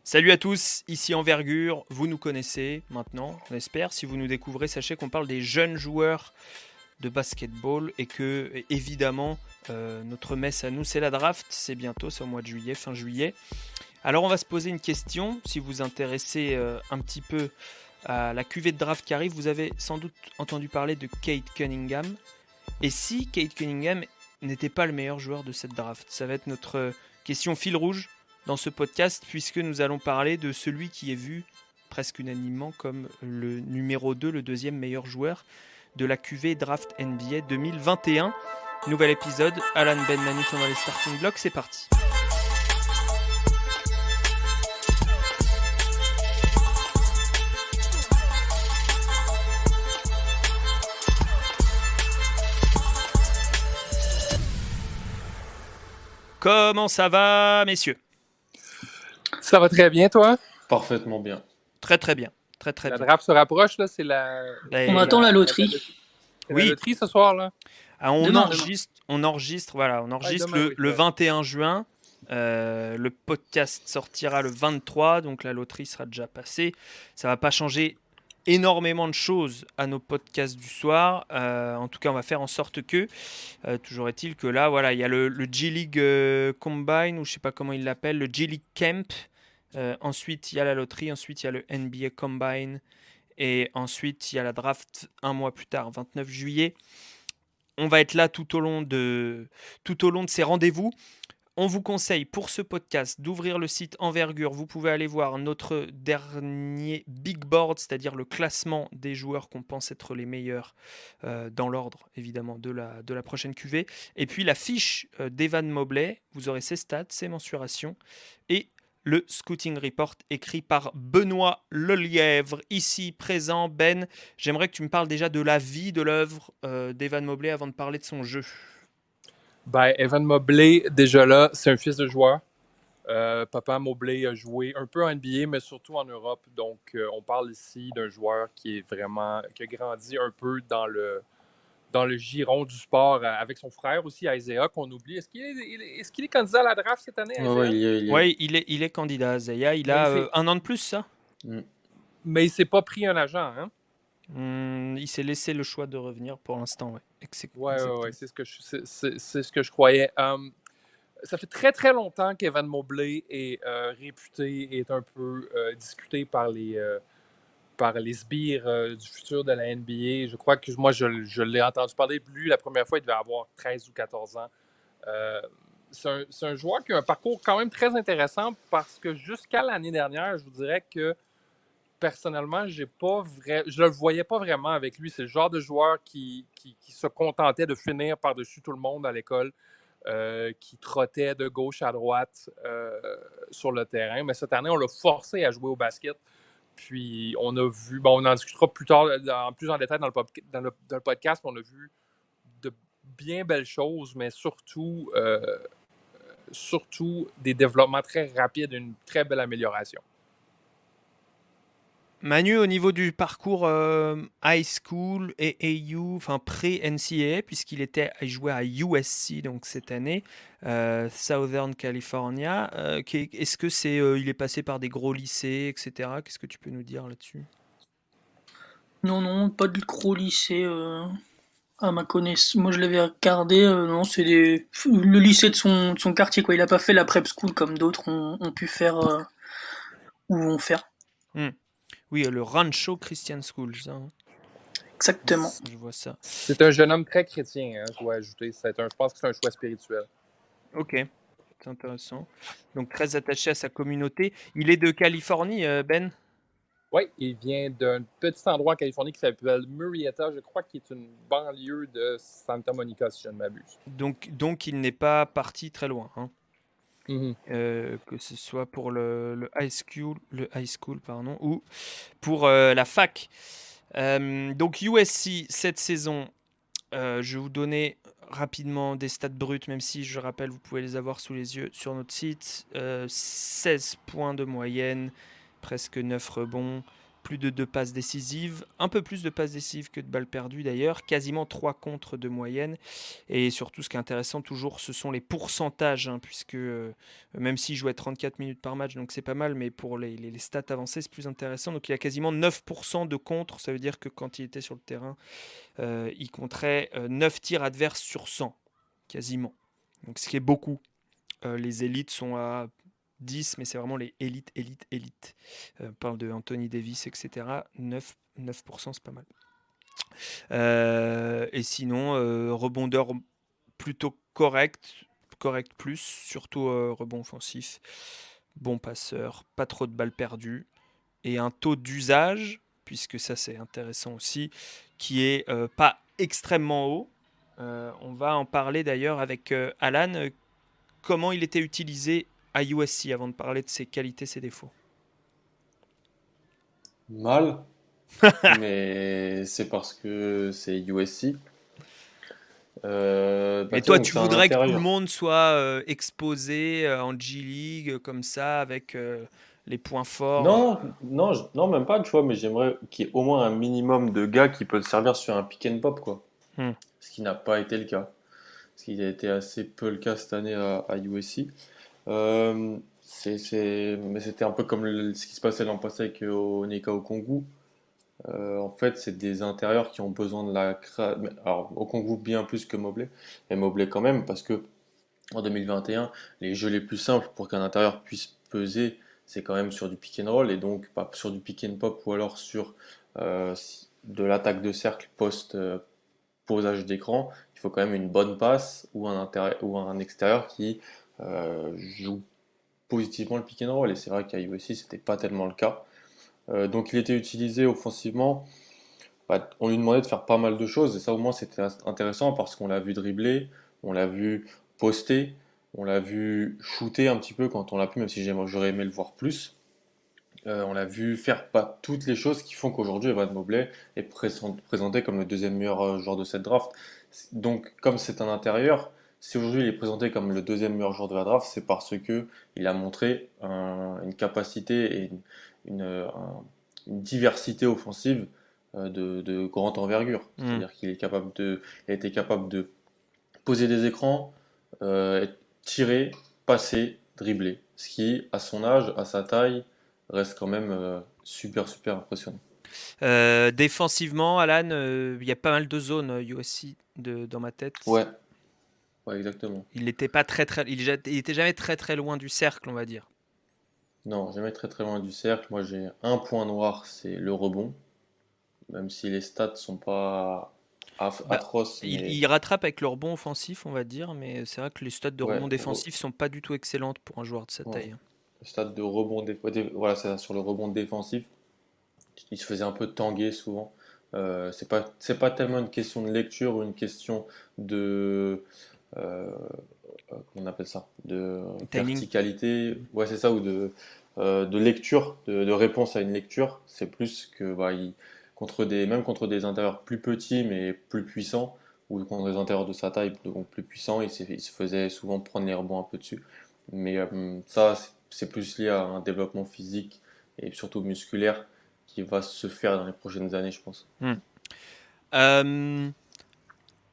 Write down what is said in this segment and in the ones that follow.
Salut à tous, ici Envergure, vous nous connaissez maintenant, on espère. Si vous nous découvrez, sachez qu'on parle des jeunes joueurs de basketball et que, évidemment, notre messe à nous, c'est la draft. C'est bientôt, c'est au mois de juillet, fin juillet. Alors on va se poser une question, si vous vous intéressez un petit peu à la cuvée de draft qui arrive, vous avez sans doute entendu parler de Cade Cunningham. Et si Cade Cunningham n'était pas le meilleur joueur de cette draft? Ça va être notre question fil rouge dans ce podcast, puisque nous allons parler de celui qui est vu presque unanimement comme le numéro 2, le deuxième meilleur joueur de la QV Draft NBA 2021. Nouvel épisode, Alan Ben Manu sont dans les starting blocks, c'est parti. Comment ça va, messieurs? Ça va très bien, toi? Parfaitement bien. Très très bien. Très très La bien. draft se rapproche, là, c'est la... On attend la loterie. La loterie ce soir, là. Ah, on enregistre demain, le 21 juin. Le podcast sortira le 23, donc la loterie sera déjà passée. Ça va pas changer énormément de choses à nos podcasts du soir. En tout cas, on va faire en sorte que, toujours est-il que là, voilà, il y a le G-League Combine, ou je sais pas comment il l'appelle, le G-League Camp. Ensuite, il y a la loterie. Ensuite, il y a le NBA Combine. Et ensuite, il y a la draft un mois plus tard, 29 juillet. On va être là tout au long de ces rendez-vous. On vous conseille pour ce podcast d'ouvrir le site Envergure. Vous pouvez aller voir notre dernier big board, c'est-à-dire le classement des joueurs qu'on pense être les meilleurs dans l'ordre, évidemment, de la prochaine QV. Et puis la fiche d'Evan Mobley. Vous aurez ses stats, ses mensurations et le Scouting Report écrit par Benoît Lelièvre, ici présent. Ben, j'aimerais que tu me parles déjà de la vie, de l'œuvre d'Evan Mobley avant de parler de son jeu. Ben, Evan Mobley, déjà là, c'est un fils de joueur. Papa Mobley a joué un peu en NBA, mais surtout en Europe. Donc, on parle ici d'un joueur qui a grandi un peu dans le giron du sport avec son frère aussi, Isaiah, qu'on oublie. Est-ce qu'il est candidat à la draft cette année, Isaiah? Oui, il est candidat, Isaiah. Il a un an de plus, ça? Mais il ne s'est pas pris un agent, hein? Il s'est laissé le choix de revenir pour l'instant, ouais. Ouais, c'est ce que je croyais. Ça fait très, très longtemps qu'Evan Mobley est réputé, est un peu discuté par les sbires du futur de la NBA. Je crois que moi, je l'ai entendu parler de lui la première fois, il devait avoir 13 ou 14 ans. C'est un joueur qui a un parcours quand même très intéressant parce que jusqu'à l'année dernière, je vous dirais que personnellement, je ne le voyais pas vraiment avec lui. C'est le genre de joueur qui se contentait de finir par-dessus tout le monde à l'école, qui trottait de gauche à droite sur le terrain. Mais cette année, on l'a forcé à jouer au basket. Puis on a vu, on en discutera plus tard, plus en détail dans le podcast, on a vu de bien belles choses, mais surtout des développements très rapides, une très belle amélioration. Manu, au niveau du parcours high school et AU, enfin pré-NCAA, puisqu'il jouait à USC donc cette année, Southern California. Est-ce que il est passé par des gros lycées, etc. Qu'est-ce que tu peux nous dire là-dessus? Non, pas de gros lycée à ma connaissance. Moi, je l'avais regardé. Non, c'est le lycée de son quartier, quoi. Il a pas fait la prep school comme d'autres ont pu faire ou vont faire. Oui, le Rancho Christian School, ça. Exactement. Je vois ça. C'est un jeune homme très chrétien, hein, je dois ajouter. Je pense que c'est un choix spirituel. Ok, c'est intéressant. Donc très attaché à sa communauté. Il est de Californie, Ben? Oui, il vient d'un petit endroit en Californie qui s'appelle Murrieta, je crois qu'il est une banlieue de Santa Monica, si je ne m'abuse. Donc il n'est pas parti très loin, hein. Mm-hmm. Que ce soit pour le high school, pardon, ou pour la fac. Donc USC cette saison, je vais vous donner rapidement des stats brutes, même si je rappelle, vous pouvez les avoir sous les yeux sur notre site. 16 points de moyenne, presque 9 rebonds, plus de 2 passes décisives, un peu plus de passes décisives que de balles perdues d'ailleurs, quasiment 3 contres de moyenne. Et surtout, ce qui est intéressant toujours, ce sont les pourcentages, hein, puisque même s'il jouait 34 minutes par match, donc c'est pas mal, mais pour les stats avancées, c'est plus intéressant. Donc il a quasiment 9% de contre, ça veut dire que quand il était sur le terrain, il compterait 9 tirs adverses sur 100, quasiment. Donc ce qui est beaucoup. Les élites sont à 10, mais c'est vraiment les élites. On parle de Anthony Davis, etc. 9%, c'est pas mal. Et sinon, rebondeur plutôt correct plus, surtout rebond offensif, bon passeur, pas trop de balles perdues, et un taux d'usage, puisque ça c'est intéressant aussi, qui est pas extrêmement haut. On va en parler d'ailleurs avec Alan, comment il était utilisé à USC avant de parler de ses qualités, ses défauts. Mal, mais c'est parce que c'est USC. Mais Tu vois, toi, donc tu c'est un voudrais que tout le intérieur. monde soit exposé en G-League comme ça, avec les points forts. Non, même pas, tu vois, mais j'aimerais qu'il y ait au moins un minimum de gars qui peuvent servir sur un pick and pop, quoi. Hmm. Ce qui n'a pas été le cas. Ce qui a été assez peu le cas cette année à USC. Mais c'était un peu comme ce qui se passait l'an passé avec Onyeka Okongwu. En fait, c'est des intérieurs qui ont besoin de Alors, Okongwu bien plus que Mobley, mais Mobley quand même, parce que en 2021, les jeux les plus simples pour qu'un intérieur puisse peser, c'est quand même sur du pick and roll, et donc pas sur du pick and pop ou alors sur de l'attaque de cercle posage d'écran. Il faut quand même une bonne passe ou un extérieur qui joue positivement le pick and roll, et c'est vrai qu'à USC, c'était pas tellement le cas. Donc il était utilisé offensivement. On lui demandait de faire pas mal de choses, et ça au moins c'était intéressant parce qu'on l'a vu dribbler, on l'a vu poster, on l'a vu shooter un petit peu quand on l'a pu, même si j'aurais aimé le voir plus. On l'a vu faire pas toutes les choses qui font qu'aujourd'hui Evan Mobley est présenté comme le deuxième meilleur joueur de cette draft. Donc comme c'est un intérieur, si aujourd'hui il est présenté comme le deuxième meilleur joueur de la draft, c'est parce que il a montré une capacité et une diversité offensive de grande envergure. C'est-à-dire qu'il a été capable de poser des écrans, tirer, passer, dribbler. Ce qui, à son âge, à sa taille, reste quand même super impressionnant. Défensivement, Alan, il y a pas mal de zones USC dans ma tête. Ouais, exactement. Il n'était pas il était jamais très loin du cercle, on va dire. Non, jamais très loin du cercle. Moi, j'ai un point noir, c'est le rebond. Même si les stats sont pas atroces, mais Il rattrape avec le rebond offensif, on va dire, mais c'est vrai que les stats de ouais, rebond défensif sont pas du tout excellentes pour un joueur de sa ouais. taille. Le stade de rebond, voilà, c'est ça, sur le rebond défensif, il se faisait un peu tanguer souvent. C'est pas tellement une question de lecture ou une question de euh, comment on appelle ça, de Timing. verticalité, ouais c'est ça, ou de lecture, de réponse à une lecture. C'est plus que même contre des intérieurs plus petits mais plus puissants, ou contre des intérieurs de sa taille donc plus puissants, il se faisait souvent prendre les rebonds un peu dessus. Mais ça, c'est plus lié à un développement physique et surtout musculaire qui va se faire dans les prochaines années, je pense. Euh,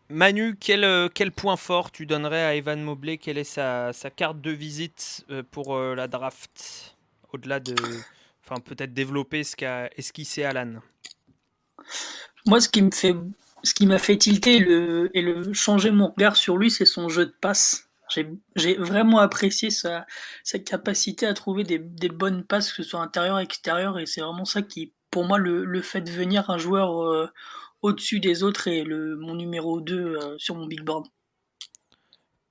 Manu, quel point fort tu donnerais à Evan Mobley? Quelle est sa carte de visite pour la draft? Au-delà de. Enfin, peut-être développer ce qu'a esquissé Alan. Moi, ce qui m'a fait tilter et le changer mon regard sur lui, c'est son jeu de passe. J'ai vraiment apprécié sa capacité à trouver des bonnes passes, que ce soit intérieur, extérieur, et c'est vraiment ça qui, pour moi, le fait de venir un joueur au-dessus des autres et mon numéro 2 sur mon big board.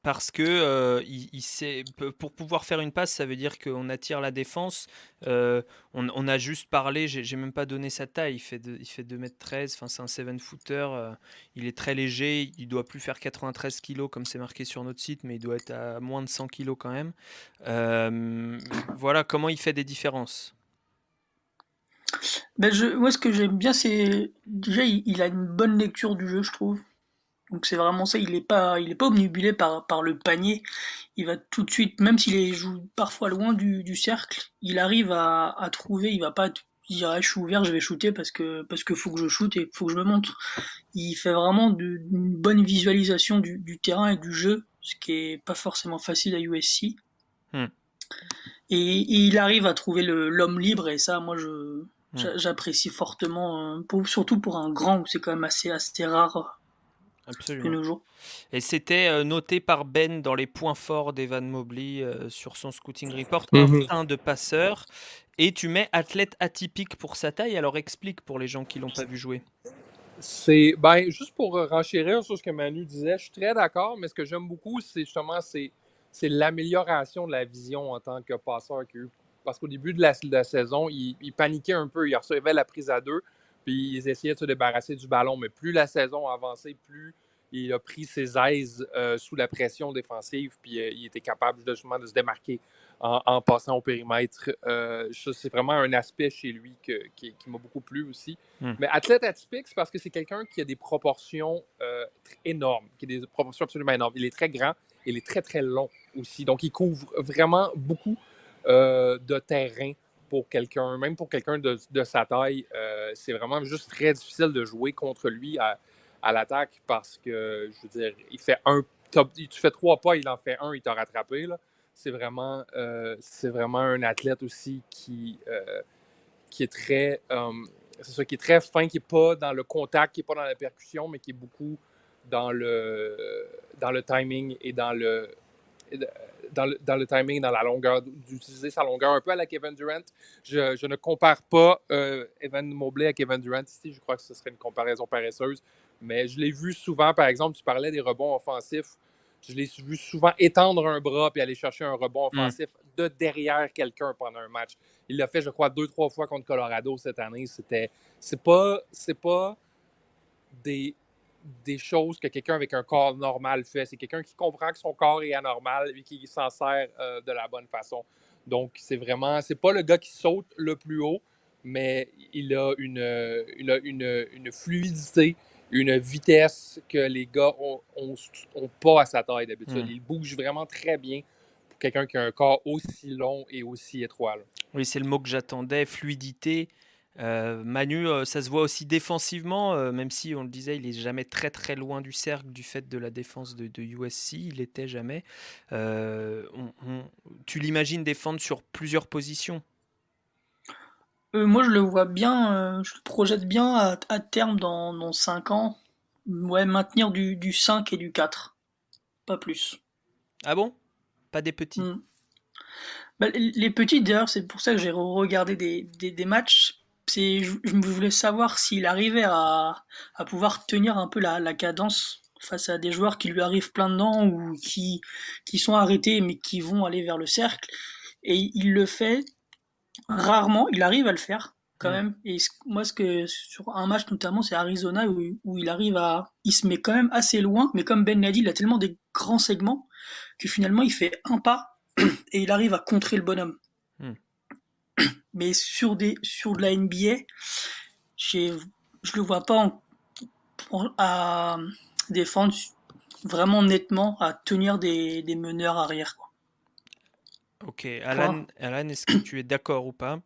Parce que il sait, pour pouvoir faire une passe, ça veut dire qu'on attire la défense. On a juste parlé, j'ai même pas donné sa taille. Il fait 2,13 m, enfin, c'est un 7-footer. Il est très léger, il doit plus faire 93 kg comme c'est marqué sur notre site, mais il doit être à moins de 100 kg quand même. Voilà comment il fait des différences. Moi, ce que j'aime bien, c'est déjà, il a une bonne lecture du jeu, je trouve. Donc c'est vraiment ça, il est pas obnubilé par le panier. Il va tout de suite, même s'il joue parfois loin du cercle, il arrive à trouver, il va pas il dirait je suis ouvert, je vais shooter parce que faut que je shoote et faut que je me montre. Il fait vraiment une bonne visualisation du terrain et du jeu, ce qui est pas forcément facile à USC. Hmm. Et il arrive à trouver l'homme libre et ça, moi, Hmm. j'apprécie fortement, surtout pour un grand où c'est quand même assez rare de Absolument. nos jours. Et c'était noté par Ben dans les points forts d'Evan Mobley sur son scouting report, Mhm. un frein de passeur. Et tu mets athlète atypique pour sa taille, alors explique pour les gens qui l'ont pas vu jouer. C'est juste pour renchérir sur ce que Manu disait, je suis très d'accord, mais ce que j'aime beaucoup, c'est justement c'est l'amélioration de la vision en tant que passeur qu'il a eu. Parce qu'au début de la saison, il paniquait un peu, il recevait la prise à deux, puis ils essayaient de se débarrasser du ballon. Mais plus la saison avançait, plus il a pris ses aises sous la pression défensive, puis il était capable justement de se démarquer en passant au périmètre. Ça, c'est vraiment un aspect chez lui qui m'a beaucoup plu aussi. Mais athlète atypique, c'est parce que c'est quelqu'un qui a des proportions énormes, qui a des proportions absolument énormes. Il est très grand, il est très, très long aussi. Donc, il couvre vraiment beaucoup de terrain pour quelqu'un, même pour quelqu'un de sa taille. C'est vraiment juste très difficile de jouer contre lui à l'attaque parce que, je veux dire, il fait tu fais 3 pas, il en fait un, il t'a rattrapé. Là. C'est vraiment un athlète aussi qui est très c'est ça, qui est très fin, qui n'est pas dans le contact, qui n'est pas dans la percussion, mais qui est beaucoup dans le timing et dans le timing, dans la longueur, d'utiliser sa longueur, un peu à la Kevin Durant. Je ne compare pas Evan Mobley à Kevin Durant ici, je crois que ce serait une comparaison paresseuse, mais je l'ai vu souvent, par exemple, tu parlais des rebonds offensifs, je l'ai vu souvent étendre un bras puis aller chercher un rebond offensif de derrière quelqu'un pendant un match. Il l'a fait, je crois, 2-3 fois contre Colorado cette année. C'est pas des choses que quelqu'un avec un corps normal fait. C'est quelqu'un qui comprend que son corps est anormal et qui s'en sert de la bonne façon. Donc, c'est pas le gars qui saute le plus haut, mais il a une fluidité, une vitesse que les gars ont pas à sa taille d'habitude. Il bouge vraiment très bien pour quelqu'un qui a un corps aussi long et aussi étroit. Là. Oui, c'est le mot que j'attendais, fluidité. Manu, ça se voit aussi défensivement, même si on le disait, il est jamais très très loin du cercle du fait de la défense de USC, il l'était jamais. Tu l'imagines défendre sur plusieurs positions? Moi, je le vois bien, je le projette bien à terme dans 5 ans. Ouais, maintenir du 5 et du 4, pas plus. Ah bon? Pas des petits? Hmm. Bah, les petits, d'ailleurs, c'est pour ça que j'ai regardé des matchs. Je voulais savoir s'il arrivait à pouvoir tenir un peu la cadence face à des joueurs qui lui arrivent plein dedans ou qui sont arrêtés mais qui vont aller vers le cercle. Et il le fait rarement, il arrive à le faire quand même. Et moi, sur un match notamment, c'est Arizona où il se met quand même assez loin, mais comme Ben l'a dit, il a tellement des grands segments que finalement il fait un pas et il arrive à contrer le bonhomme. Mais sur de la NBA, je le vois pas à défendre vraiment nettement, à tenir des meneurs arrière. Quoi. Ok, Alan, est-ce que tu es d'accord ou pas?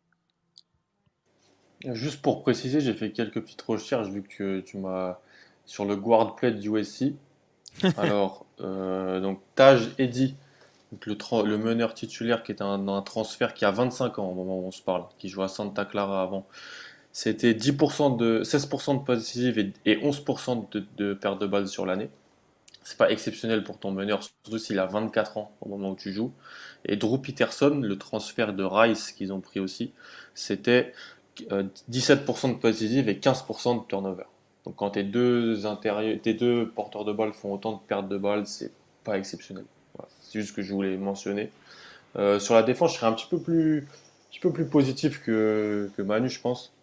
Juste pour préciser, j'ai fait quelques petites recherches vu que tu m'as sur le guard play de USC. Alors, donc Taj Eddy, donc le meneur titulaire qui est un transfert qui a 25 ans au moment où on se parle, qui jouait à Santa Clara avant. C'était 16% de possessive et 11% de perte de balles sur l'année. C'est pas exceptionnel pour ton meneur, surtout s'il a 24 ans au moment où tu joues. Et Drew Peterson, le transfert de Rice qu'ils ont pris aussi, c'était 17% de possessive et 15% de turnover. Donc quand tes deux porteurs de balles font autant de pertes de balles, c'est pas exceptionnel. Voilà. C'est juste ce que je voulais mentionner. Sur la défense, je serais un petit peu plus positif que Manu, je pense.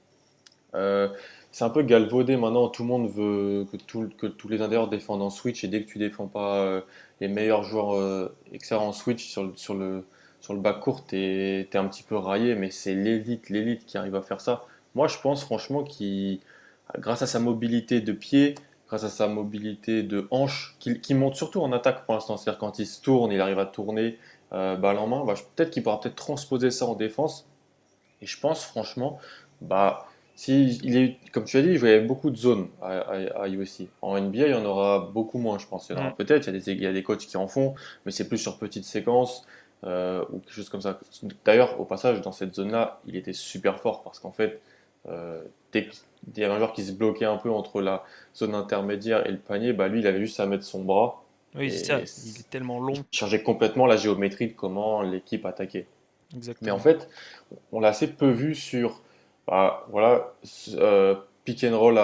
Euh, c'est un peu galvaudé maintenant, tout le monde veut que tous les intérieurs défendent en switch et dès que tu défends pas les meilleurs joueurs extérieurs en switch sur le backcourt, t'es un petit peu raillé, mais c'est l'élite qui arrive à faire ça. Moi je pense franchement qu'il, grâce à sa mobilité de pied, grâce à sa mobilité de hanche, qui monte surtout en attaque pour l'instant, c'est-à-dire quand il se tourne, il arrive à tourner balle en main, peut-être qu'il pourra peut-être transposer ça en défense. Et je pense franchement bah, si il est, comme tu as dit, il jouait beaucoup de zones à USC. En NBA, il y en aura beaucoup moins, je pense. Il y en Mm. aura peut-être, il y a des coachs qui en font, mais c'est plus sur petites séquences ou quelque chose comme ça. D'ailleurs, au passage, dans cette zone-là, il était super fort parce qu'en fait, euh, dès qu'il y avait un joueur qui se bloquait un peu entre la zone intermédiaire et le panier, bah lui, il avait juste à mettre son bras Oui, c'est et ça. Il est tellement long. il changeait complètement la géométrie de comment l'équipe attaquait. Mais en Exactement. fait, on l'a assez peu vu sur bah, voilà, pick and roll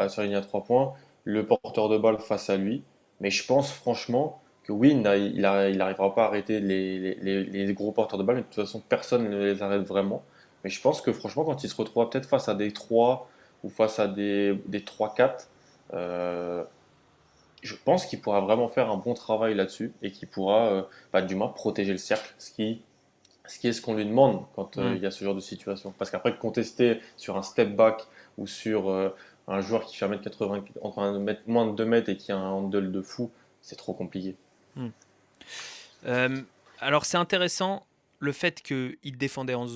sur la ligne à 3 points, le porteur de balle face à lui. Mais je pense franchement que oui, il n'arrivera pas à arrêter les gros porteurs de balle, mais de toute façon, personne ne les arrête vraiment. Mais je pense que franchement, quand il se retrouvera peut-être face à des 3 ou face à des 3-4, euh, je pense qu'il pourra vraiment faire un bon travail là-dessus et qu'il pourra bah, du moins protéger le cercle, ce qui est ce qu'on lui demande quand Mm. il y a ce genre de situation. Parce qu'après, contester sur un step back ou sur un joueur qui fait 1m80, entre 1 mètre, moins de 2 mètres et qui a un handle de fou, c'est trop compliqué. Mm. Euh, alors c'est intéressant le fait qu'il défendait en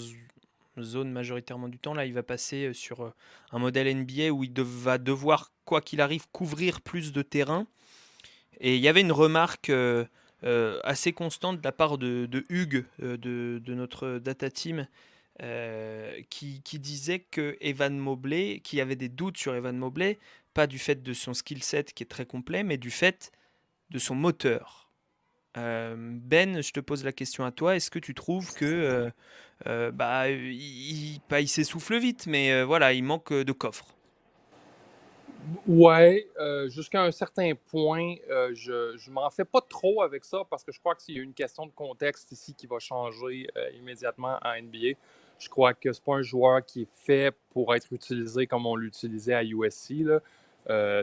zone majoritairement du temps. Là, il va passer sur un modèle NBA où va devoir, quoi qu'il arrive, couvrir plus de terrain. Et il y avait une remarque assez constante de la part de Hugues, de notre data team, qui disait que Evan Mobley, qui avait des doutes sur Evan Mobley, pas du fait de son skill set qui est très complet, mais du fait de son moteur. Ben, je te pose la question à toi. Est-ce que tu trouves que bah, pas il s'essouffle vite, mais voilà, il manque de coffre. Ouais, jusqu'à un certain point, je m'en fais pas trop avec ça parce que je crois qu'il y a une question de contexte ici qui va changer immédiatement en NBA. Je crois que c'est pas un joueur qui est fait pour être utilisé comme on l'utilisait à USC, là.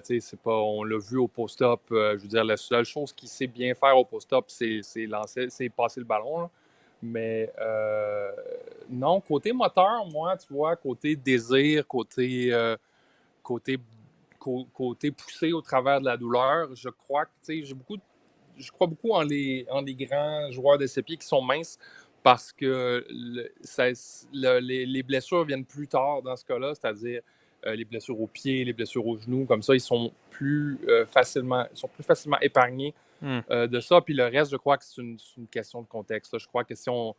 C'est pas, on l'a vu au post-up. Je veux dire, la seule chose qu'il sait bien faire au post-up, c'est lancer, c'est passer le ballon, là. Mais non, côté moteur, moi, tu vois, côté désir, côté côté poussé au travers de la douleur. Je crois que je crois beaucoup en les grands joueurs de CP qui sont minces parce que les blessures viennent plus tard dans ce cas-là, c'est-à-dire les blessures aux pieds, les blessures aux genoux, comme ça, ils sont plus facilement épargnés Hmm. de ça. Puis le reste, je crois que c'est une question de contexte, là. Je crois que si on.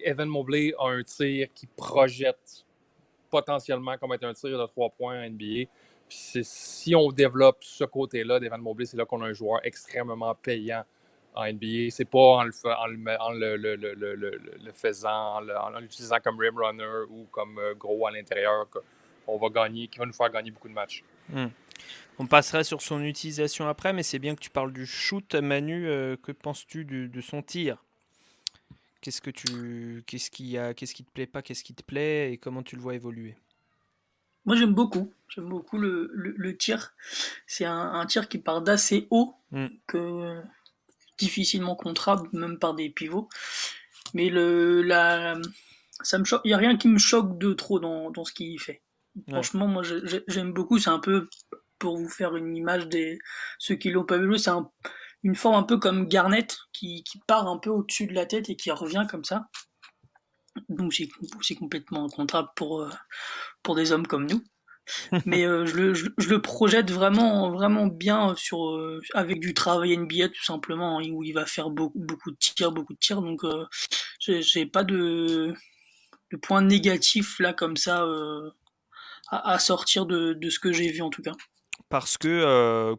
Evan Mobley a un tir qui projette potentiellement comme être un tir de 3 points en NBA. Puis si on développe ce côté-là d'Evan Mobley, c'est là qu'on a un joueur extrêmement payant en NBA. C'est pas en le faisant, en l'utilisant comme rim runner ou comme gros à l'intérieur qu'on va gagner, qui va nous faire gagner beaucoup de matchs. Hmm. On passera sur son utilisation après, mais c'est bien que tu parles du shoot, Manu. Que penses-tu de son tir? Qu'est-ce qui te plaît pas, qu'est-ce qui te plaît et comment tu le vois évoluer? Moi j'aime beaucoup. J'aime beaucoup le tir. C'est un tir qui part d'assez haut, Hmm. que difficilement contrable, même par des pivots. Mais ça me choque. Il y a rien qui me choque de trop dans ce qu'il fait. Ouais. Franchement, moi j'aime beaucoup. C'est un peu, pour vous faire une image des ceux qui l'ont pas vu, c'est une forme un peu comme Garnett qui part un peu au-dessus de la tête et qui revient comme ça. Donc c'est complètement contrable pour des hommes comme nous. Mais je le projette vraiment, vraiment bien avec du travail NBA tout simplement, hein, où il va faire beaucoup de tirs, beaucoup de tirs. Donc j'ai pas de points négatifs là comme ça à sortir de ce que j'ai vu en tout cas. Parce que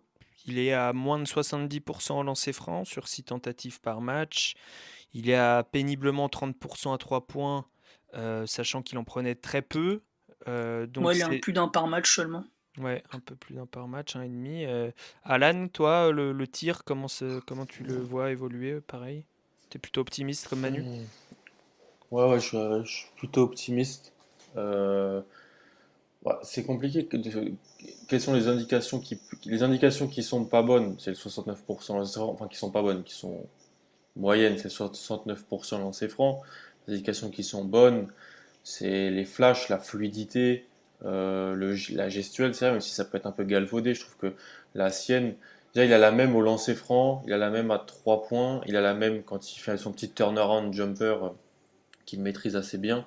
il est à moins de 70% en lancer franc sur 6 tentatives par match. Il est à péniblement 30% à 3 points, sachant qu'il en prenait très peu. Donc Moi, il est un c'est plus d'un par match seulement. ouais, un peu plus d'un par match, un et demi. Alan, toi, le tir, comment tu le vois évoluer, pareil? T'es plutôt optimiste comme Manu? Hmm. Ouais, ouais, je suis plutôt optimiste. Euh, Bah, c'est compliqué. Quelles sont les indications qui sont pas bonnes? C'est le 69%, enfin qui sont pas bonnes, qui sont moyennes, c'est 69% lancé franc. Les indications qui sont bonnes, c'est les flashs, la fluidité, la gestuelle, c'est vrai, même si ça peut être un peu galvaudé, je trouve que la sienne, déjà il a la même au lancer franc, il a la même à 3 points, il a la même quand il fait son petit turnaround jumper qu'il maîtrise assez bien.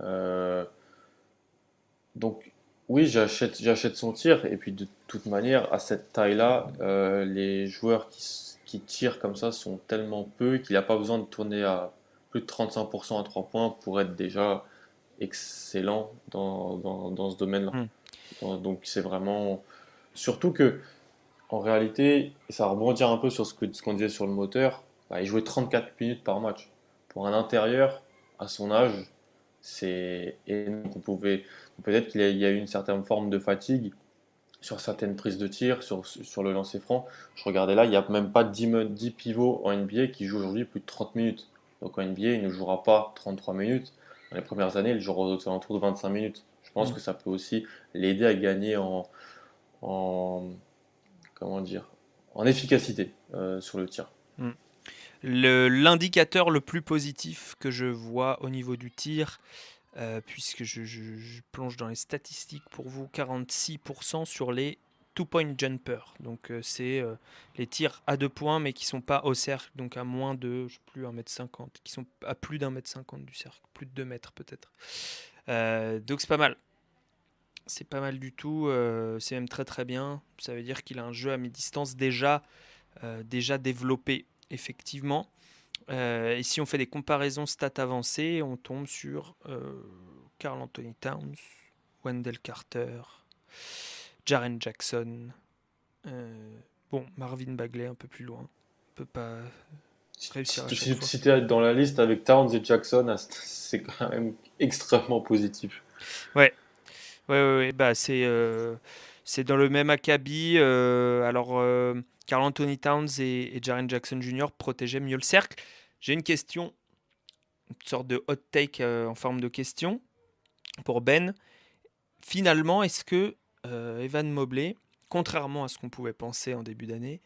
Euh, Donc, oui, j'achète son tir. Et puis, de toute manière, à cette taille-là, les joueurs qui tirent comme ça sont tellement peu qu'il n'a pas besoin de tourner à plus de 35% à 3 points pour être déjà excellent dans ce domaine-là. Hmm. Donc, c'est vraiment. Surtout que, en réalité, et ça va rebondir un peu sur ce qu'on disait sur le moteur, bah, il jouait 34 minutes par match. Pour un intérieur, à son âge, c'est énorme. Peut-être qu'il y a eu une certaine forme de fatigue sur certaines prises de tir, sur le lancer franc. Je regardais là, il n'y a même pas 10 pivots en NBA qui jouent aujourd'hui plus de 30 minutes. Donc en NBA, il ne jouera pas 33 minutes. Dans les premières années, il jouera aux alentours de 25 minutes. Je pense Mm. que ça peut aussi l'aider à gagner en, comment dire, en efficacité sur le tir. L'indicateur le plus positif que je vois au niveau du tir, puisque je plonge dans les statistiques pour vous, 46% sur les two-point jumpers. Donc c'est les tirs à 2 points mais qui sont pas au cercle, donc à moins de, je sais plus, 1,50 m, qui sont à plus d'1,50 m du cercle, plus de 2 mètres peut-être. Donc c'est pas mal. C'est pas mal du tout, c'est même très très bien. Ça veut dire qu'il a un jeu à mi-distance déjà développé, effectivement. Et si on fait des comparaisons stats avancées, on tombe sur Karl Anthony Towns, Wendell Carter, Jaren Jackson, Marvin Bagley un peu plus loin. On peut pas réussir à chaque fois. Si tu es dans la liste avec Towns et Jackson, c'est quand même extrêmement positif. Ouais, bah c'est dans le même acabit. Karl Anthony Towns et Jaren Jackson Jr. protégeaient mieux le cercle. J'ai une question, une sorte de hot take en forme de question pour Ben. Finalement, est-ce que Evan Mobley, contrairement à ce qu'on pouvait penser en début d'année,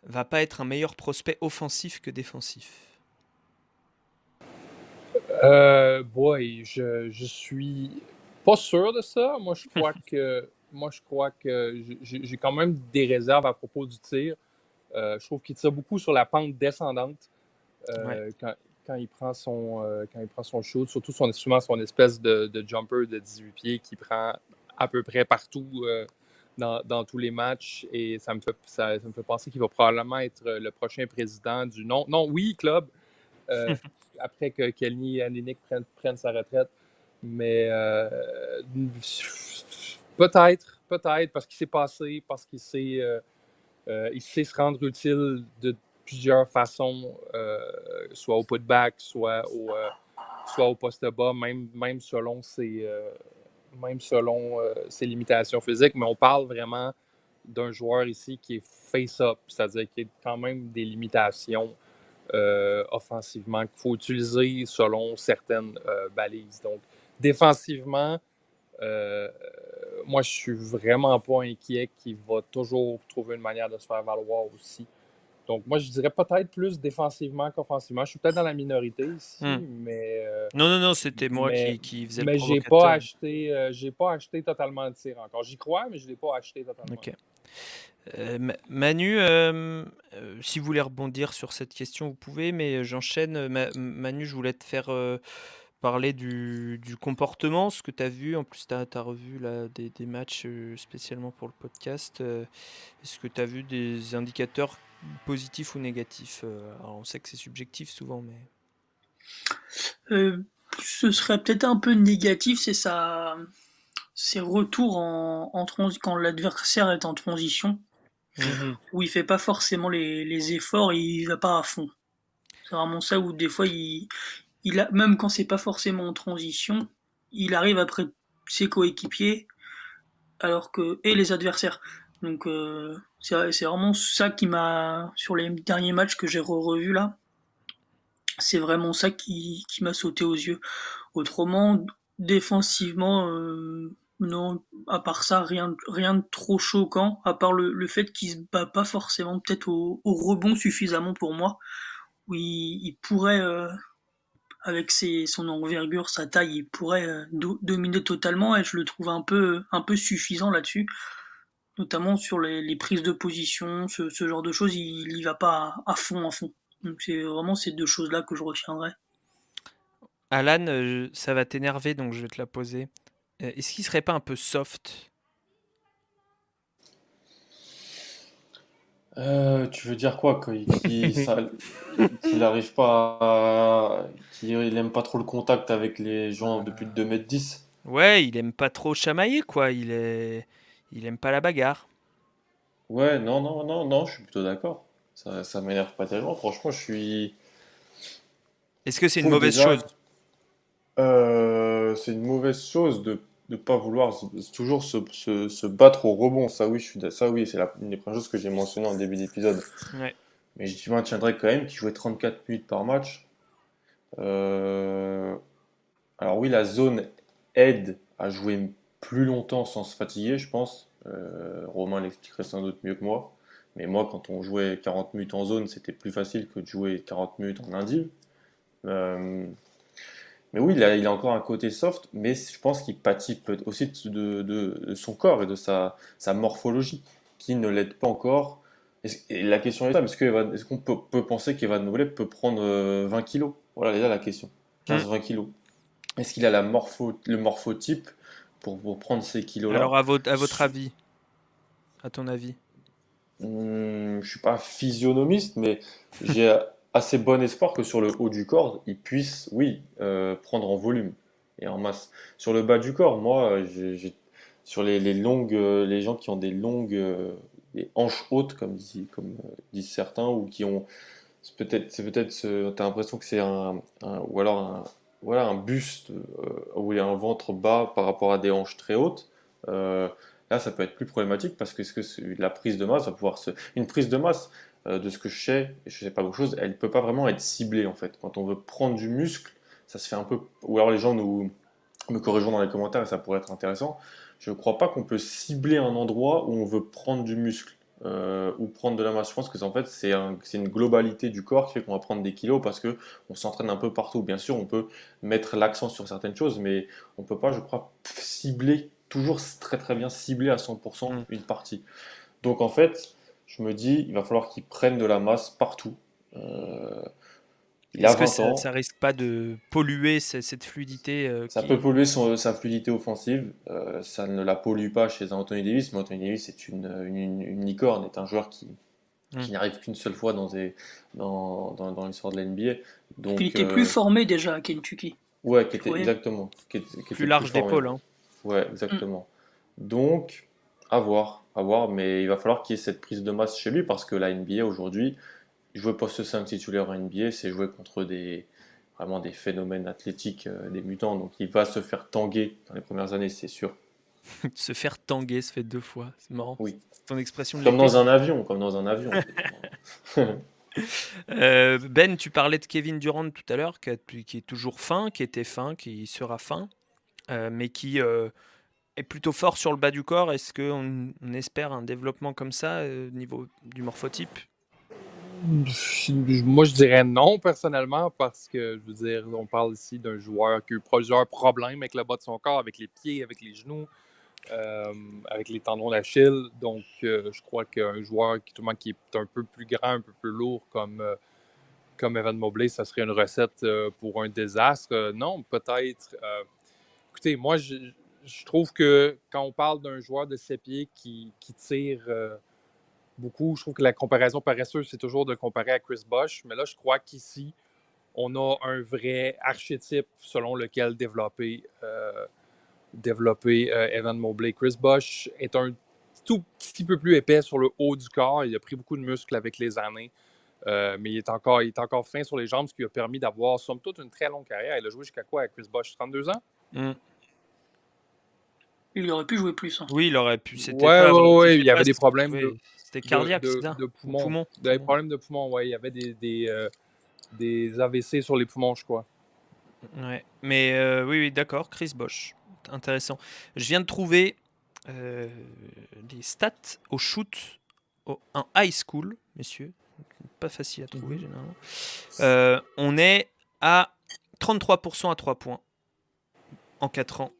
va pas être un meilleur prospect offensif que défensif? Je suis pas sûr de ça. Moi, je crois que j'ai quand même des réserves à propos du tir. Je trouve qu'il tire beaucoup sur la pente descendante Ouais. quand il prend son shoot, surtout son espèce de jumper de 18 pieds qui prend à peu près partout dans tous les matchs. Et ça me fait penser qu'il va probablement être le prochain président du oui club euh, après que Kelly Olynyk prenne sa retraite. Mais peut-être parce qu'il s'est passé, parce qu'il il sait se rendre utile de plusieurs façons, soit au putback, soit au poste bas, même selon ses limitations physiques. Mais on parle vraiment d'un joueur ici qui est face-up, c'est-à-dire qu'il y a quand même des limitations offensivement qu'il faut utiliser selon certaines balises. Donc, défensivement, moi, je suis vraiment pas inquiet qu'il va toujours trouver une manière de se faire valoir aussi. Donc, moi, je dirais peut-être plus défensivement qu'offensivement. Je suis peut-être dans la minorité ici, mais Non, c'était moi qui faisais le mais provocateur. j'ai pas acheté totalement de tir encore. J'y crois, mais je l'ai pas acheté totalement. Ok. Manu, si vous voulez rebondir sur cette question, vous pouvez, mais j'enchaîne. Manu, je voulais te faire parler du comportement, ce que tu as vu. En plus, tu as revu là, des matchs spécialement pour le podcast. Est-ce que tu as vu des indicateurs positifs ou négatifs? Alors, on sait que c'est subjectif souvent, mais... Ce serait peut-être un peu négatif, c'est ses retours quand l'adversaire est en transition, où il fait pas forcément les efforts, il va pas à fond. C'est vraiment ça où des fois même quand c'est pas forcément en transition, il arrive après ses coéquipiers et les adversaires. Donc c'est vraiment ça qui m'a, sur les derniers matchs que j'ai revu là, c'est vraiment ça qui m'a sauté aux yeux. Autrement, défensivement, non, à part ça, rien de trop choquant, à part le fait qu'il se bat pas forcément peut-être au rebond suffisamment pour moi, où il pourrait, avec son envergure, sa taille, il pourrait dominer totalement, et je le trouve un peu suffisant là-dessus, notamment sur les prises de position, ce genre de choses, il y va pas à fond. Donc c'est vraiment ces deux choses-là que je retiendrai. Alan, ça va t'énerver, donc je vais te la poser. est-ce qu'il serait pas un peu soft? Tu veux dire quoi? Qu'il n'arrive pas qu'il aime pas trop le contact avec les gens depuis 2,10 m? Ouais, il aime pas trop chamailler, quoi. Il aime pas la bagarre. Ouais, non, non, non, non, je suis plutôt d'accord. Ça m'énerve pas tellement. Franchement, Est-ce que je c'est une trouve mauvaise déjà, chose? c'est une mauvaise chose de ne pas vouloir toujours se battre au rebond. Ça, oui, ça, oui, c'est une des premières choses que j'ai mentionné en début d'épisode. Ouais. Mais je maintiendrai quand même qu'il jouait 34 minutes par match. Euh, Alors oui, la zone aide à jouer plus longtemps sans se fatiguer, je pense. Romain l'expliquerait sans doute mieux que moi. Mais moi, quand on jouait 40 minutes en zone, c'était plus facile que de jouer 40 minutes en indiv. Euh, mais oui, il a encore un côté soft, mais je pense qu'il pâtit aussi de son corps et de sa morphologie, qui ne l'aide pas encore. Et la question est là, est-ce qu'on peut penser qu'Evan Mobley peut prendre 20 kilos? Voilà, là la question. Hmm. 15-20 kilos. Est-ce qu'il a le morphotype pour prendre ces kilos-là? Alors, à votre avis, à ton avis? Je suis pas physionomiste, mais j'ai assez bon espoir que sur le haut du corps, il puisse, oui, prendre en volume et en masse. Sur le bas du corps, moi, sur les longues, les gens qui ont des hanches hautes, disent certains, ou qui ont, t'as l'impression que c'est ou alors voilà, un buste où il y a un ventre bas par rapport à des hanches très hautes. Euh, Là, ça peut être plus problématique parce que, la prise de masse va une prise de masse, de ce que je sais, et je sais pas beaucoup de choses, elle peut pas vraiment être ciblée en fait. Quand on veut prendre du muscle, ça se fait un peu. Ou alors les gens me corrigeront dans les commentaires et ça pourrait être intéressant. Je crois pas qu'on peut cibler un endroit où on veut prendre du muscle. Ou prendre de la masse. Je pense que en fait c'est une globalité du corps qui fait qu'on va prendre des kilos parce que on s'entraîne un peu partout. Bien sûr, on peut mettre l'accent sur certaines choses, mais on peut pas, je crois, cibler toujours très très bien cibler à 100% Hmm. une partie. Donc en fait, je me dis, il va falloir qu'il prenne de la masse partout. Il a Est-ce que 20 ans, ça risque pas de polluer cette fluidité ça peut qui... polluer sa fluidité offensive, ça ne la pollue pas chez un Anthony Davis, mais Anthony Davis est une licorne, est un joueur Hmm. qui n'arrive qu'une seule fois dans l'histoire de la NBA. Il Donc, était plus formé déjà à Kentucky. ouais, Tu voyais. qui Plus était plus large formé. d'épaule, hein. Ouais, Mm. exactement. Donc, à voir, mais il va falloir qu'il y ait cette prise de masse chez lui parce que la NBA aujourd'hui, jouer poste 5 titulaire en NBA, c'est jouer contre vraiment des phénomènes athlétiques, des mutants. Donc, il va se faire tanguer dans les premières années, c'est sûr. Se faire tanguer, se fait 2 fois. C'est marrant. Oui. C'est ton expression de Comme l'été. dans un avion, comme dans un avion. Ben, tu parlais de Kevin Durant tout à l'heure, qui est toujours fin, qui était fin, qui sera fin, mais qui est plutôt fort sur le bas du corps. Est-ce qu'on on espère un développement comme ça au niveau du morphotype? Moi, je dirais non, personnellement, parce que, je veux dire, on parle ici d'un joueur qui a eu plusieurs problèmes avec le bas de son corps, avec les pieds, avec les genoux, avec les tendons d'Achille. Donc, je crois qu'un joueur qui est un peu plus grand, un peu plus lourd, comme Evan Mobley, ça serait une recette pour un désastre. Non, peut-être. Écoutez, moi, je trouve que quand on parle d'un joueur de 7 pieds qui tire beaucoup, je trouve que la comparaison paresseuse, c'est toujours de comparer à Chris Bosh. Mais là, je crois qu'ici, on a un vrai archétype selon lequel développer Evan Mobley. Chris Bosh est un tout petit peu plus épais sur le haut du corps. Il a pris beaucoup de muscles avec les années. Mais il est encore fin sur les jambes, ce qui lui a permis d'avoir, somme toute, une très longue carrière. Il a joué jusqu'à quoi avec Chris Bosh? 32 ans? Hmm. Il aurait pu jouer plus. Hein. Oui, il aurait pu. Ouais. Il y avait pas des ce qu'il problèmes pouvait. C'était cardiaque, c'est ça? de Ou poumons. poumon? Des problèmes de poumons, ouais. Il y avait des AVC sur les poumons, je crois. Ouais. Mais oui, d'accord, Chris Bosh. Intéressant. Je viens de trouver les stats au shoot en high school, messieurs. Pas facile à trouver, généralement. On est à 33% à 3 points en 4 ans,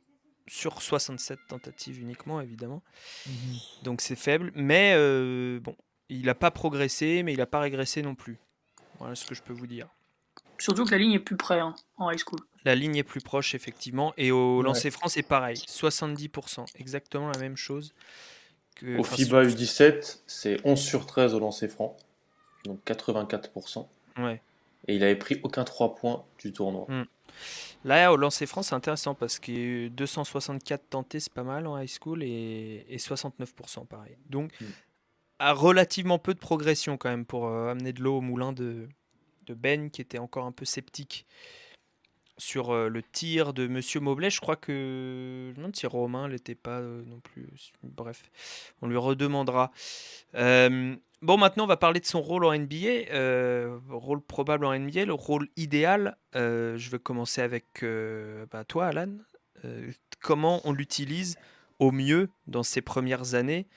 sur 67 tentatives uniquement, évidemment. Donc c'est faible, mais bon, il n'a pas progressé, mais il n'a pas régressé non plus. Voilà ce que je peux vous dire. Surtout que la ligne est plus près en high school. La ligne est plus proche, effectivement. Et au Ouais. lancer franc, c'est pareil. 70%. Exactement la même chose. Au FIBA U17, c'est 11 sur 13 au lancer franc, donc 84%. Ouais. Et il avait pris aucun 3 points du tournoi. Là, au lancer franc, c'est intéressant parce que 264 tentés, c'est pas mal en high school et 69%, pareil. Donc, relativement peu de progression quand même pour amener de l'eau au moulin de Ben, qui était encore un peu sceptique sur le tir de Monsieur Mobley. Je crois que je me demande si Romain l'était pas non plus. Bref, on lui redemandera. Bon, maintenant on va parler de son rôle en NBA, rôle probable en NBA, le rôle idéal. Je vais commencer avec toi, Alan. Comment on l'utilise au mieux dans ses premières années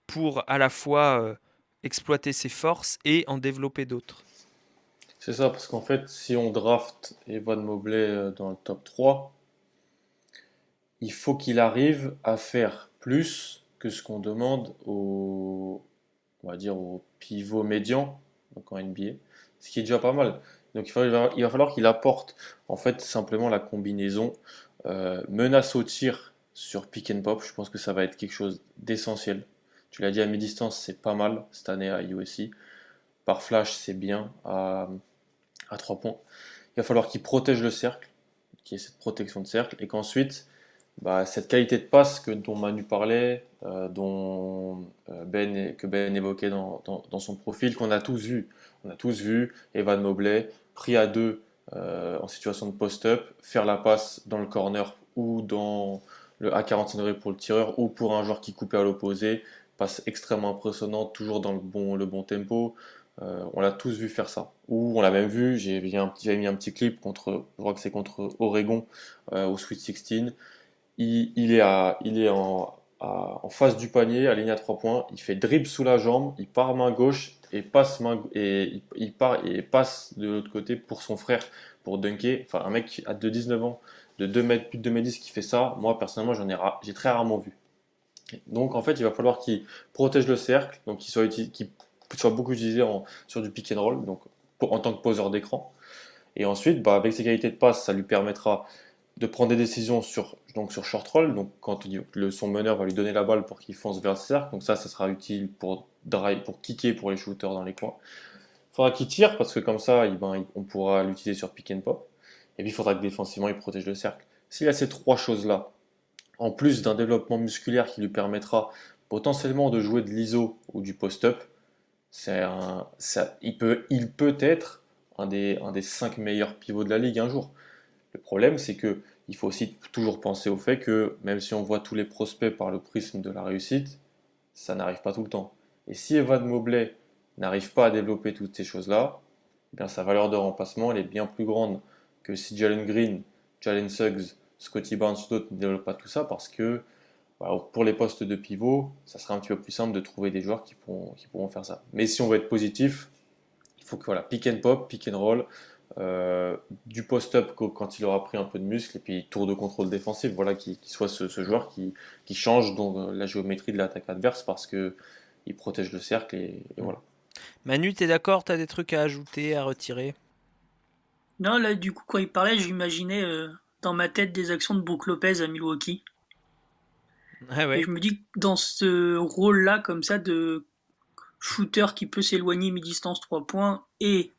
pour à la fois exploiter ses forces et en développer d'autres? C'est ça, parce qu'en fait, si on draft Evan Mobley dans le top 3, il faut qu'il arrive à faire plus que ce qu'on demande on va dire, au pivot médian, donc en NBA, ce qui est déjà pas mal. Donc il va falloir qu'il apporte en fait simplement la combinaison menace au tir sur pick and pop. Je pense que ça va être quelque chose d'essentiel. Tu l'as dit, à mi-distance, c'est pas mal cette année à USC. Par flash, c'est bien à 3 points. Il va falloir qu'il protège le cercle, qu'il y ait cette protection de cercle, et qu'ensuite, cette qualité de passe dont Manu parlait, que Ben évoquait dans son profil, qu'on a tous vu. On a tous vu Evan Mobley pris à deux en situation de post-up, faire la passe dans le corner ou dans le A45 degrés pour le tireur ou pour un joueur qui coupait à l'opposé. Passe extrêmement impressionnante, toujours dans le bon tempo. On l'a tous vu faire ça. Ou on l'a même vu, j'avais mis un petit clip je crois que c'est contre Oregon au Sweet 16. Il est en face du panier, à ligne à 3 points. Il fait dribble sous la jambe, il part main gauche et passe de l'autre côté pour son frère, pour dunker. Enfin, un mec de 19 ans, de 2 mètres, plus de 2 mètres 10 qui fait ça, moi personnellement, j'ai très rarement vu. Donc en fait, il va falloir qu'il protège le cercle, donc qu'il soit beaucoup utilisé sur du pick and roll, donc en tant que poseur d'écran. Et ensuite, avec ses qualités de passe, ça lui permettra de prendre des décisions sur short roll, donc quand son meneur va lui donner la balle pour qu'il fonce vers le cercle, donc ça sera utile pour kicker pour les shooters dans les coins. Il faudra qu'il tire parce que comme ça, on pourra l'utiliser sur pick and pop. Et puis il faudra que défensivement il protège le cercle. S'il a ces trois choses-là, en plus d'un développement musculaire qui lui permettra potentiellement de jouer de l'ISO ou du post-up, il peut être un des 5 meilleurs pivots de la ligue un jour. Le problème, c'est que il faut aussi toujours penser au fait que même si on voit tous les prospects par le prisme de la réussite, ça n'arrive pas tout le temps. Et si Evan Mobley n'arrive pas à développer toutes ces choses-là, eh bien sa valeur de remplacement elle est bien plus grande que si Jalen Green, Jalen Suggs, Scottie Barnes ou d'autres ne développent pas tout ça parce que pour les postes de pivot, ça sera un petit peu plus simple de trouver des joueurs qui pourront faire ça. Mais si on veut être positif, il faut que pick and pop, pick and roll, du post-up quand il aura pris un peu de muscle et puis tour de contrôle défensif, qui soit ce joueur qui change donc, la géométrie de l'attaque adverse parce que il protège le cercle et voilà. Manu, t'es d'accord? T'as des trucs à ajouter, à retirer? Non, là, du coup, quand il parlait, j'imaginais dans ma tête des actions de Brook Lopez à Milwaukee. Ah ouais. Et je me dis que dans ce rôle-là, comme ça, de shooter qui peut s'éloigner mi-distance 3 points et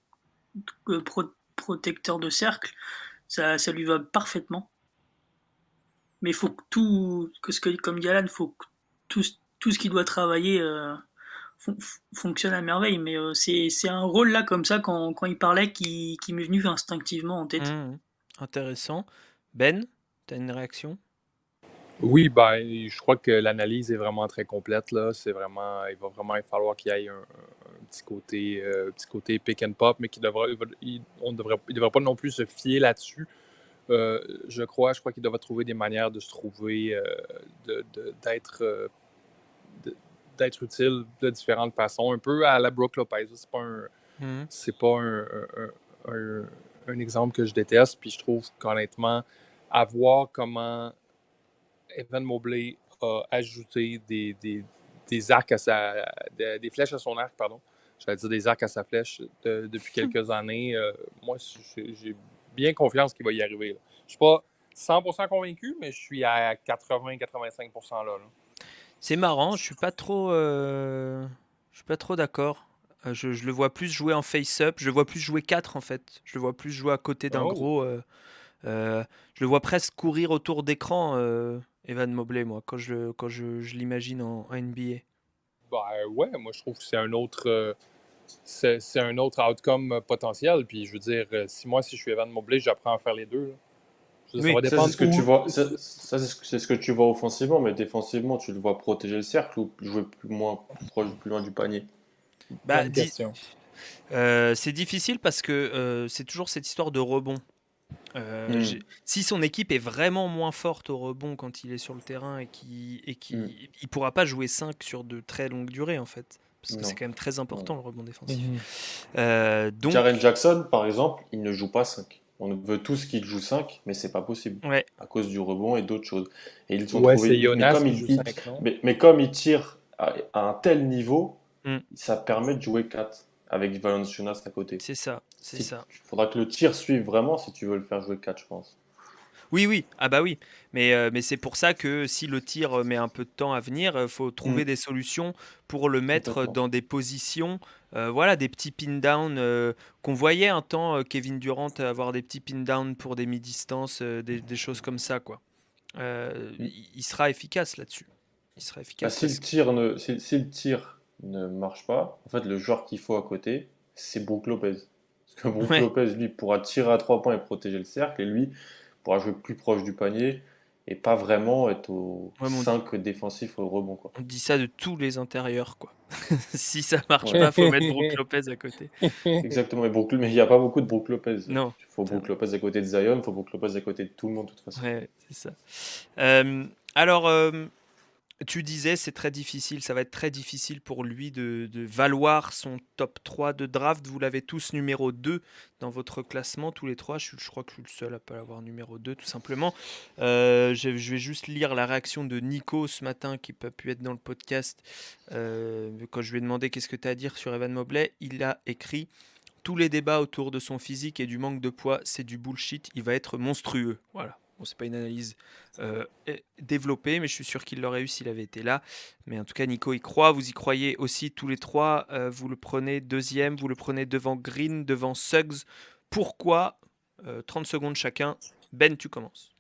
protecteur de cercle, ça lui va parfaitement. Mais il faut comme dit Alan, il faut que tout ce qu'il doit travailler fonctionne à merveille. Mais c'est un rôle là, comme ça, quand il parlait, qui m'est venu instinctivement en tête. Intéressant. Ben, t'as une réaction? Oui, je crois que l'analyse est vraiment très complète là. Il va vraiment falloir qu'il y ait un petit côté pick and pop, mais il devrait pas non plus se fier là-dessus. Je crois qu'il devrait trouver des manières de se trouver, d'être utile de différentes façons, un peu à la Brook Lopez. C'est pas un exemple que je déteste, puis je trouve qu'honnêtement, à voir comment Evan Mobley a ajouté des arcs des flèches à son arc, pardon, j'allais dire des arcs à sa flèche depuis quelques années. Moi, j'ai bien confiance qu'il va y arriver. Là. Je suis pas 100% convaincu, mais je suis à 80-85% là. C'est marrant, je suis pas trop d'accord. Je le vois plus jouer en face-up, je le vois plus jouer 4 en fait. Je le vois plus jouer à côté d'un Oh, gros. Je le vois presque courir autour d'écran, Evan Mobley, moi, je l'imagine en NBA. ouais, moi je trouve que c'est un autre. C'est un autre outcome potentiel. Puis je veux dire, si je suis Evan Mobley, j'apprends à faire les deux. Là. Je veux dire, ça va Oui, Ça, c'est dépendre ce que tu où. vois. C'est ce que tu vois offensivement, mais défensivement, tu le vois protéger le cercle ou jouer plus loin du panier. bah, Bonne question. c'est difficile parce que c'est toujours cette histoire de rebond. Hmm. Si son équipe est vraiment moins forte au rebond quand il est sur le terrain il pourra pas jouer 5 sur de très longues durées en fait. Parce que c'est Non. quand même très important Non. le rebond défensif. Mhm. Jaren Donc, Jackson, par exemple, il ne joue pas 5. On veut tous qu'il joue 5, mais c'est pas possible. ouais, À cause du rebond et d'autres choses. Et ils ont Ouais, c'est trouvé. Jonas qui joue 5, non? Mais comme il tire à un tel niveau, mm, ça permet de jouer 4 avec Valanciunas à côté. c'est ça, c'est Il ça. faudra que le tir suive vraiment si tu veux le faire jouer 4, je pense. Oui, oui, ah bah oui. Mais c'est pour ça que si le tir met un peu de temps à venir, faut trouver Hmm. des solutions pour le mettre Complètement. dans des positions, voilà, des petits pin down qu'on voyait un temps Kevin Durant avoir des petits pin down pour des mi-distances, des choses comme ça, quoi. Hmm. Il sera efficace là-dessus. Il sera Bah, efficace parce que si le tir ne marche pas, en fait, le joueur qu'il faut à côté, c'est Brook Lopez. Parce que Brook ouais, Lopez, lui, pourra tirer à 3 points et protéger le cercle, et lui pourra jouer plus proche du panier et pas vraiment être au ouais, 5 défensif au rebond, quoi. on dit ça de tous les intérieurs, quoi. Si ça marche Ouais, pas, faut mettre Brook Lopez à côté. exactement. Mais il n'y a pas beaucoup de Brook Lopez. Non. Il faut Brook Lopez à côté de Zion, il faut Brook Lopez à côté de tout le monde, de toute façon. Ouais, c'est ça. Alors, tu disais, c'est très difficile, ça va être très difficile pour lui de valoir son top 3 de draft. Vous l'avez tous numéro 2 dans votre classement, tous les trois. Je crois que je suis le seul à pas l'avoir numéro 2, tout simplement. Je vais juste lire la réaction de Nico ce matin, qui n'a pas pu être dans le podcast. Quand je lui ai demandé qu'est-ce que tu as à dire sur Evan Mobley, il a écrit: tous les débats autour de son physique et du manque de poids, c'est du bullshit, il va être monstrueux. Voilà. Bon, c'est pas une analyse développée, mais je suis sûr qu'il l'aurait eu s'il avait été là. Mais en tout cas, Nico y croit, vous y croyez aussi tous les trois. Vous le prenez deuxième, vous le prenez devant Green, devant Suggs. Pourquoi 30 secondes chacun. Ben, tu commences.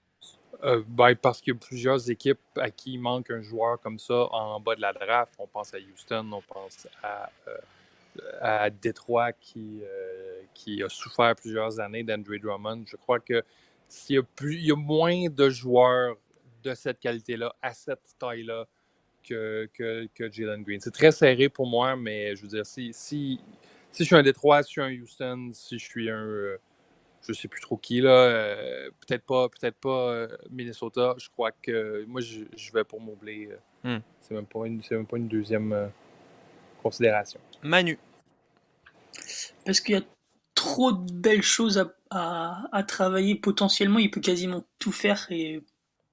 Parce qu'il y a plusieurs équipes à qui il manque un joueur comme ça en bas de la draft. On pense à Houston, on pense à Détroit qui a souffert plusieurs années d'Andre Drummond. Je crois que s'il y a moins de joueurs de cette qualité-là, à cette taille-là, que Jalen Green. C'est très serré pour moi, mais je veux dire, si je suis un Détroit, si je suis un Houston, si je suis un je sais plus trop qui, là, peut-être pas Minnesota, je crois que moi, je vais pour Mobley. C'est même pas une deuxième considération. Manu. Parce qu'il y a trop de belles choses à travailler. Potentiellement, il peut quasiment tout faire. Et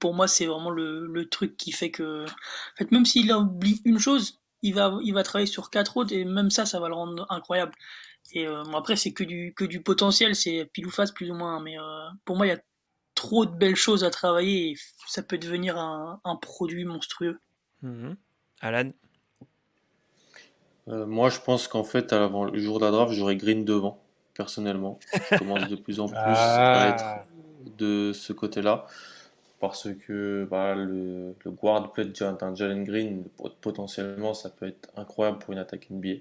pour moi, c'est vraiment le truc qui fait que. En fait, même s'il oublie une chose, il va travailler sur 4 autres. Et même ça va le rendre incroyable. Et bon, après, c'est que du potentiel. C'est pile ou face, plus ou moins. Mais pour moi, il y a trop de belles choses à travailler. Et ça peut devenir un produit monstrueux. Alan. Moi, je pense qu'en fait, avant le jour de la draft, j'aurais Green devant, personnellement. Je commence de plus en plus à être de ce côté-là, parce que le guard play d'un Jalen Green, potentiellement, ça peut être incroyable pour une attaque NBA,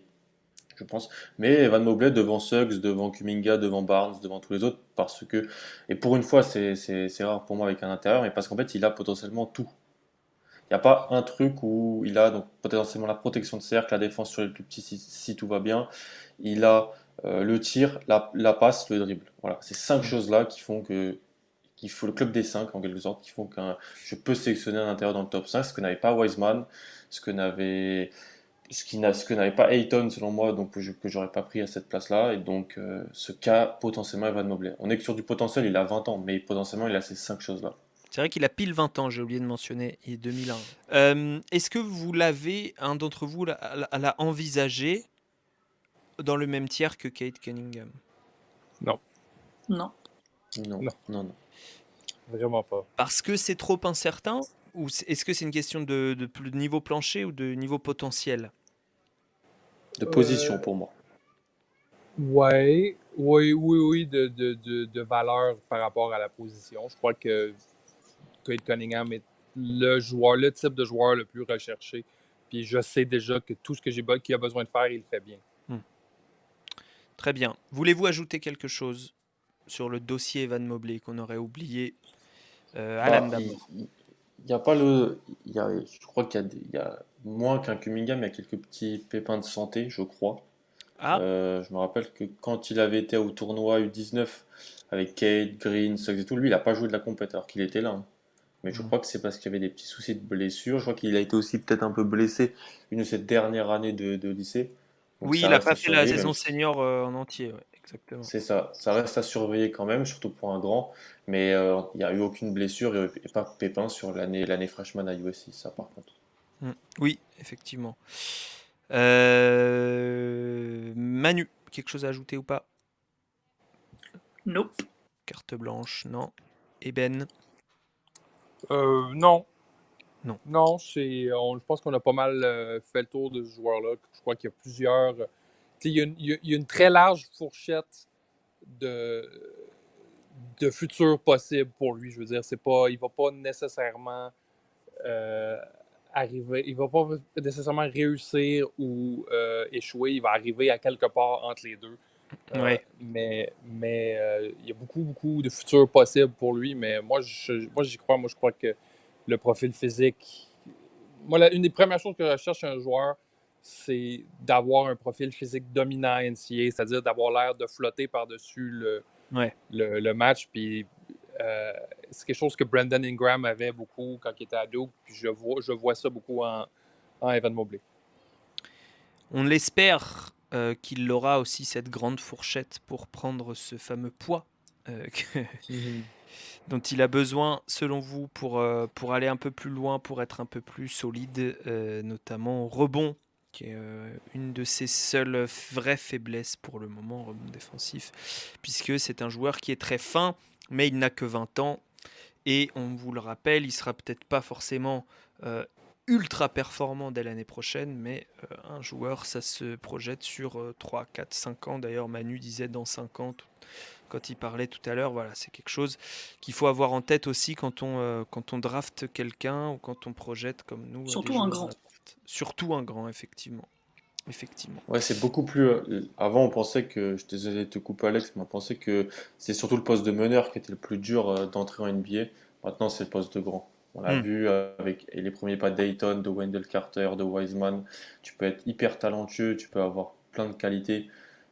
je pense. Mais Evan Mobley devant Suggs, devant Kuminga, devant Barnes, devant tous les autres, parce que, et pour une fois, c'est rare pour moi avec un intérieur, mais parce qu'en fait, il a potentiellement tout. Il n'y a pas un truc où il a donc potentiellement la protection de cercle, la défense sur les plus petits si tout va bien. Il a le tir, la passe, le dribble. Voilà, ces 5 choses-là qui font qu'il faut le club des 5 en quelque sorte, qui font que je peux sélectionner un intérieur dans le top 5, ce que n'avait pas Wiseman, ce que n'avait pas Ayton selon moi, donc que j'aurais pas pris à cette place-là, et donc ce cas potentiellement Evan Mobley. On est que sur du potentiel, il a 20 ans, mais potentiellement il a ces 5 choses-là. C'est vrai qu'il a pile 20 ans, j'ai oublié de mentionner, il est 2001. Est-ce que vous l'avez, un d'entre vous l'a envisagé dans le même tiers que Kate Cunningham? Non. Non, Non. non. Vraiment pas. Parce que c'est trop incertain? Ou est-ce que c'est une question de niveau plancher ou de niveau potentiel? De position pour moi. Oui, de valeur par rapport à la position. Je crois que Kate Cunningham est le type de joueur le plus recherché. Puis je sais déjà que tout ce qu'il a besoin de faire, il le fait bien. Très bien. Voulez-vous ajouter quelque chose sur le dossier Evan Mobley qu'on aurait oublié? Alan d'abord. Il n'y a pas le. Je crois il y a moins qu'un Cunningham, il y a quelques petits pépins de santé, je crois. Ah, Je me rappelle que quand il avait été au tournoi U19 avec Kate, Green, Suggs et tout, lui, il n'a pas joué de la compète alors qu'il était là, hein. Mais je crois que c'est parce qu'il y avait des petits soucis de blessure. Je crois qu'il a été aussi peut-être un peu blessé une de ses dernières années de lycée. Donc oui, ça il a reste à pas fait la surveiller, saison même si- senior en entier, ouais, exactement. C'est ça. Ça reste à surveiller quand même, surtout pour un grand. Mais il n'y a eu aucune blessure et pas de pépin sur l'année freshman à USC, ça par contre. Oui, effectivement. Manu, quelque chose à ajouter ou pas? Nope. Carte blanche, non. Et Ben? Non. Non. Non, je pense qu'on a pas mal fait le tour de ce joueur-là. Je crois qu'il y a plusieurs. Il y a une très large fourchette de futur possible pour lui. Je veux dire, il va pas nécessairement arriver, il va pas nécessairement réussir ou échouer. Il va arriver à quelque part entre les deux. Ouais. Mais il y a beaucoup de futurs possibles pour lui. Mais moi, j'y crois. Moi, je crois que le profil physique. Moi, une des premières choses que je recherche chez un joueur, c'est d'avoir un profil physique dominant à NCAA, c'est-à-dire d'avoir l'air de flotter par-dessus le match. Puis c'est quelque chose que Brandon Ingram avait beaucoup quand il était ado. Puis je vois ça beaucoup en Evan Mobley. On l'espère qu'il aura aussi cette grande fourchette pour prendre ce fameux poids dont il a besoin, selon vous, pour aller un peu plus loin, pour être un peu plus solide, notamment au rebond, qui est une de ses seules vraies faiblesses pour le moment, rebond défensif, puisque c'est un joueur qui est très fin, mais il n'a que 20 ans, et on vous le rappelle, il sera peut-être pas forcément ultra performant dès l'année prochaine, mais un joueur, ça se projette sur 3, 4, 5 ans. D'ailleurs, Manu disait dans 5 ans, quand il parlait tout à l'heure, voilà, c'est quelque chose qu'il faut avoir en tête aussi quand on drafte quelqu'un ou quand on projette comme nous. Surtout un grand. Surtout un grand, effectivement. Ouais, c'est beaucoup plus. Avant, on pensait que. Je suis désolé de te couper, Alex, mais on pensait que c'est surtout le poste de meneur qui était le plus dur d'entrer en NBA. Maintenant, c'est le poste de grand. On l'a vu avec les premiers pas de Dayton, de Wendell Carter, de Wiseman. Tu peux être hyper talentueux, tu peux avoir plein de qualités.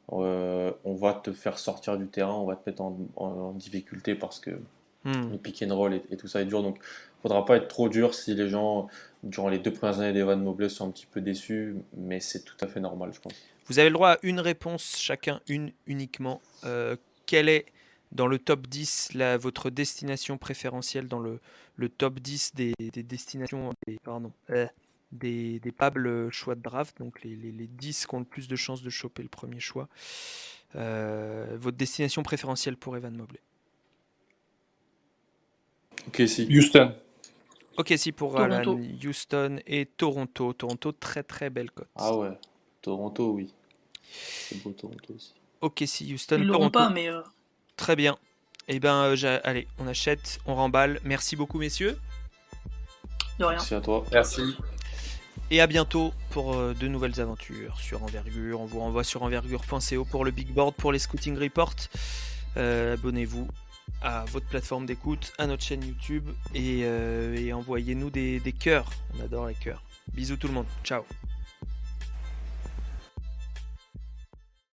On va te faire sortir du terrain, on va te mettre en difficulté parce que le pick and roll et tout ça est dur. Donc, il ne faudra pas être trop dur si les gens, durant les 2 premières années d'Evan Mobley, sont un petit peu déçus, mais c'est tout à fait normal, je pense. Vous avez le droit à une réponse, chacun uniquement. Quelle est, dans le top 10, votre destination préférentielle dans le top 10 des destinations, des probables choix de draft, donc les 10 qui ont le plus de chances de choper le premier choix. Votre destination préférentielle pour Evan Mobley? Ok, si. Houston. Ok, si pour Toronto. Alan, Houston et Toronto. Toronto, très très belle cote. Ah ouais, Toronto, oui. C'est beau, Toronto aussi. Ok, si Houston, Ils l'auront Toronto. pas, mais Très bien. Eh ben, allez, on achète, on remballe. Merci beaucoup, messieurs. de rien. Merci à toi. Merci. Et à bientôt pour de nouvelles aventures sur Envergure. On vous renvoie sur envergure.co pour le big board, pour les scouting reports. Abonnez-vous à votre plateforme d'écoute, à notre chaîne YouTube et envoyez-nous des cœurs. On adore les cœurs. Bisous tout le monde. Ciao.